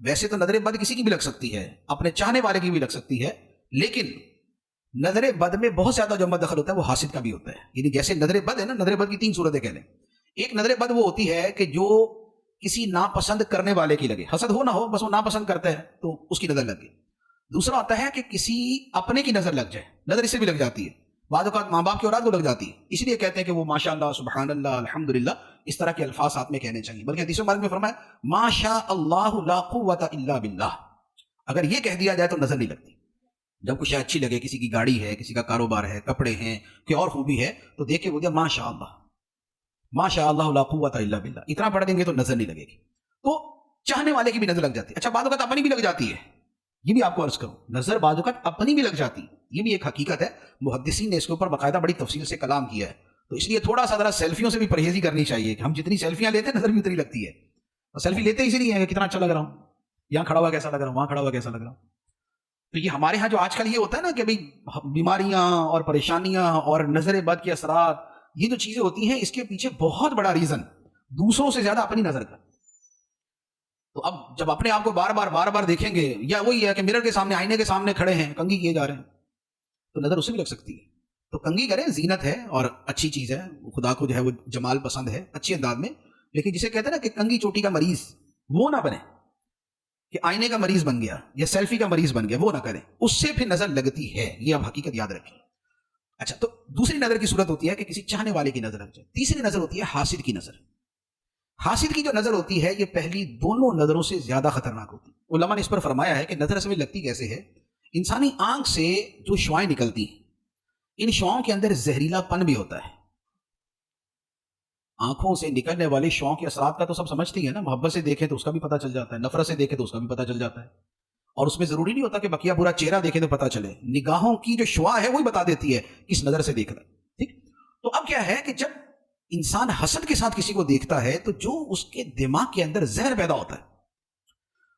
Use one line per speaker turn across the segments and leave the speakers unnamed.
ویسے تو نظر بد کسی کی بھی لگ سکتی ہے، اپنے چاہنے والے کی بھی لگ سکتی ہے، لیکن نظر بد میں بہت زیادہ جو مد دخل ہوتا ہے وہ حاسد کا بھی ہوتا ہے. یعنی جیسے نظر بد ہے نا، نظر بد کی 3 صورتیں کہہ لیں. ایک نظر بد وہ ہوتی ہے کہ جو کسی ناپسند کرنے والے کی لگے، حسد ہو نہ ہو، بس وہ ناپسند کرتا ہے تو اس کی نظر لگ گئی. دوسرا ہوتا ہے کہ کسی اپنے کی نظر لگ جائے، نظر اسے بھی لگ جاتی ہے. بعض اوقات ماں باپ کی اولاد کو لگ جاتی ہے، اس لیے کہتے ہیں کہ وہ ماشاء اللہ، سبحان اللہ، الحمدللہ، اس طرح کے الفاظ ساتھ میں کہنے چاہیے. بلکہ حدیث مبارک میں فرمایا ما شاء اللہ لا قوت الا باللہ، اگر یہ کہہ دیا جائے تو نظر نہیں لگتی. جب کچھ اچھی لگے، کسی کی گاڑی ہے، کسی کا کاروبار ہے، کپڑے ہیں، کوئی اور خوبی ہے، تو دیکھ کے وہ ما شاء اللہ، ما شاء اللہ لا قوت الا باللہ، اتنا پڑھ دیں گے تو نظر نہیں لگے گی. تو چاہنے والے کی بھی نظر لگ جاتی ہے. اچھا، بعض اوقات اپنی بھی لگ جاتی ہے، یہ بھی آپ کو عرض کروں، نظر بعض اوقات اپنی بھی لگ جاتی ہے. یہ بھی ایک حقیقت ہے، محدثین نے اس کے اوپر باقاعدہ بڑی تفصیل سے کلام کیا ہے. تو اس لیے تھوڑا سا ذرا سیلفیوں سے بھی پرہیزی کرنی چاہیے کہ ہم جتنی سیلفیاں لیتے ہیں نظر بھی اتنی لگتی ہے. اور سیلفی لیتے اسی لیے ہیں کہ کتنا اچھا لگ رہا ہوں، یہاں کھڑا ہوا کیسا لگ رہا ہوں، وہاں کھڑا ہوا کیسا لگ رہا ہوں. تو یہ ہمارے ہاں جو آج کل یہ ہوتا ہے نا کہ بھئی بیماریاں اور پریشانیاں اور نظر بد کے اثرات، یہ جو چیزیں ہوتی ہیں، اس کے پیچھے بہت بڑا ریزن دوسروں سے زیادہ اپنی نظر کا. تو اب جب اپنے آپ کو بار بار دیکھیں گے، یا وہی ہے کہ مرر کے سامنے، آئینے کے سامنے کھڑے ہیں، کنگھی کیے جا رہے ہیں، تو نظر اسے بھی لگ سکتی ہے. تو کنگھی کریں، زینت ہے اور اچھی چیز ہے، خدا کو جو ہے وہ جمال پسند ہے اچھے انداز میں. لیکن جسے کہتے ہیں نا کہ کنگھی چوٹی کا مریض، وہ نہ بنے کہ آئینے کا مریض بن گیا یا سیلفی کا مریض بن گیا، وہ نہ کریں، اس سے پھر نظر لگتی ہے. یہ آپ حقیقت یاد رکھیں. اچھا، تو دوسری نظر کی صورت ہوتی ہے کہ کسی چاہنے والے کی نظر لگ جائے. تیسری نظر ہوتی ہے حاسد کی نظر. حاسد کی جو نظر ہوتی ہے، یہ پہلی دونوں نظروں سے زیادہ خطرناک ہوتی ہے. علماء نے اس پر فرمایا ہے کہ نظر اصل میں لگتی کیسے ہے. انسانی آنکھ سے جو شعاعیں نکلتی ہیں، ان شعاؤں کے اندر زہریلا پن بھی ہوتا ہے. آنکھوں سے نکلنے والے شعاؤں کے اثرات کا تو سب سمجھتے ہیں نا، محبت سے دیکھیں تو اس کا بھی پتہ چل جاتا ہے، نفرت سے دیکھیں تو اس کا بھی پتہ چل جاتا ہے. اور اس میں ضروری نہیں ہوتا کہ بقیہ پورا چہرہ دیکھیں تو پتہ چلے، نگاہوں کی جو شعاع ہے وہی بتا دیتی ہے کس نظر سے دیکھ رہا ہے. ٹھیک. تو اب کیا ہے کہ جب انسان حسد کے ساتھ کسی کو دیکھتا ہے تو جو اس کے دماغ کے اندر زہر پیدا ہوتا ہے،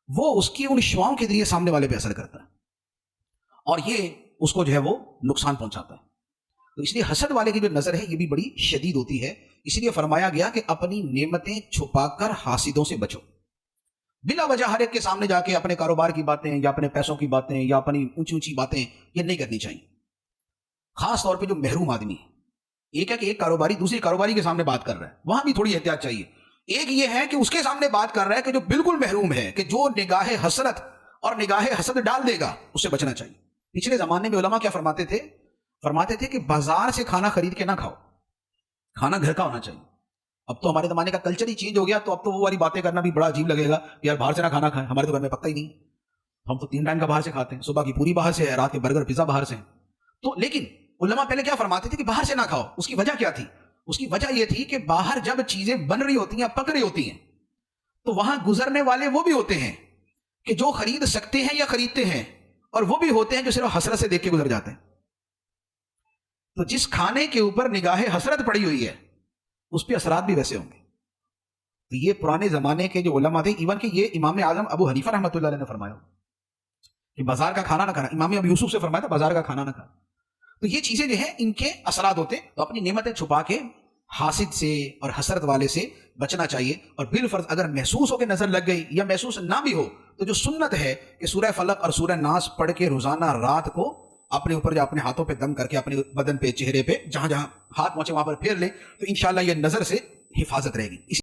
وہ اس کی ان شعاؤں کے ذریعے سامنے والے پہ اثر کرتا ہے، اور یہ اس کو جو ہے وہ نقصان پہنچاتا ہے. تو اس لیے حسد والے کی جو نظر ہے یہ بھی بڑی شدید ہوتی ہے. اس لیے فرمایا گیا کہ اپنی نعمتیں چھپا کر حاسدوں سے بچو. بلا وجہ ہر ایک کے سامنے جا کے اپنے کاروبار کی باتیں یا اپنے پیسوں کی باتیں یا اپنی اونچی اونچی باتیں یہ نہیں کرنی چاہیے. خاص طور پہ جو محروم آدمی ہے، ایک ہے کہ ایک کاروباری دوسری کاروباری کے سامنے بات کر رہا ہے، وہاں بھی تھوڑی احتیاط چاہیے. ایک یہ ہے کہ اس کے سامنے بات کر رہا ہے کہ جو بالکل محروم ہے، کہ جو نگاہ حسرت اور نگاہ حسد ڈال دے گا، اس سے بچنا چاہیے. پچھلے زمانے میں علماء کیا فرماتے تھے کہ بازار سے کھانا خرید کے نہ کھاؤ، کھانا گھر کا ہونا چاہیے. اب تو ہمارے زمانے کا کلچر ہی چینج ہو گیا، تو اب تو وہ والی باتیں کرنا بھی بڑا عجیب لگے گا کہ یار باہر سے نہ کھانا کھائیں. ہمارے تو گھر میں پکتا ہی نہیں، ہم تو 3 ٹائم کا باہر سے کھاتے ہیں، صبح کی پوری باہر سے ہے، رات کے برگر پیزا باہر سے ہیں. تو لیکن علماء پہلے کیا فرماتے تھے کہ باہر سے نہ کھاؤ. اس کی وجہ کیا تھی؟ اس کی وجہ یہ تھی کہ باہر جب چیزیں بن رہی ہوتی ہیں، پک رہی ہوتی ہیں، تو وہاں گزرنے والے وہ بھی ہوتے ہیں کہ جو خرید سکتے ہیں یا خریدتے ہیں، اور وہ بھی ہوتے ہیں جو صرف حسرت سے دیکھ کے گزر جاتے ہیں. تو جس کھانے کے اوپر نگاہ حسرت پڑی ہوئی ہے، اس پہ اثرات بھی ویسے ہوں گے. تو یہ پرانے زمانے کے جو علماء تھے، ایون کہ یہ امام اعظم ابو حنیفہ رحمۃ اللہ علیہ نے فرمایا کہ بازار کا کھانا نہ کھانا. امام ابو یوسف سے فرمایا تھا بازار کا کھانا نہ کھانا. تو یہ چیزیں جو ہیں ان کے اثرات ہوتے ہیں. تو اپنی نعمتیں چھپا کے حاسد سے اور حسرت والے سے بچنا چاہیے. اور بالفرض اگر محسوس ہو کے نظر لگ گئی یا محسوس نہ بھی ہو، تو جو سنت ہے کہ سورہ فلق اور سورہ ناس پڑھ کے روزانہ رات کو اپنے اوپر یا اپنے ہاتھوں پہ دم کر کے اپنے بدن پہ، چہرے پہ، جہاں جہاں ہاتھ پہنچے وہاں پر پھیر لیں، تو انشاءاللہ یہ نظر سے حفاظت رہے گی.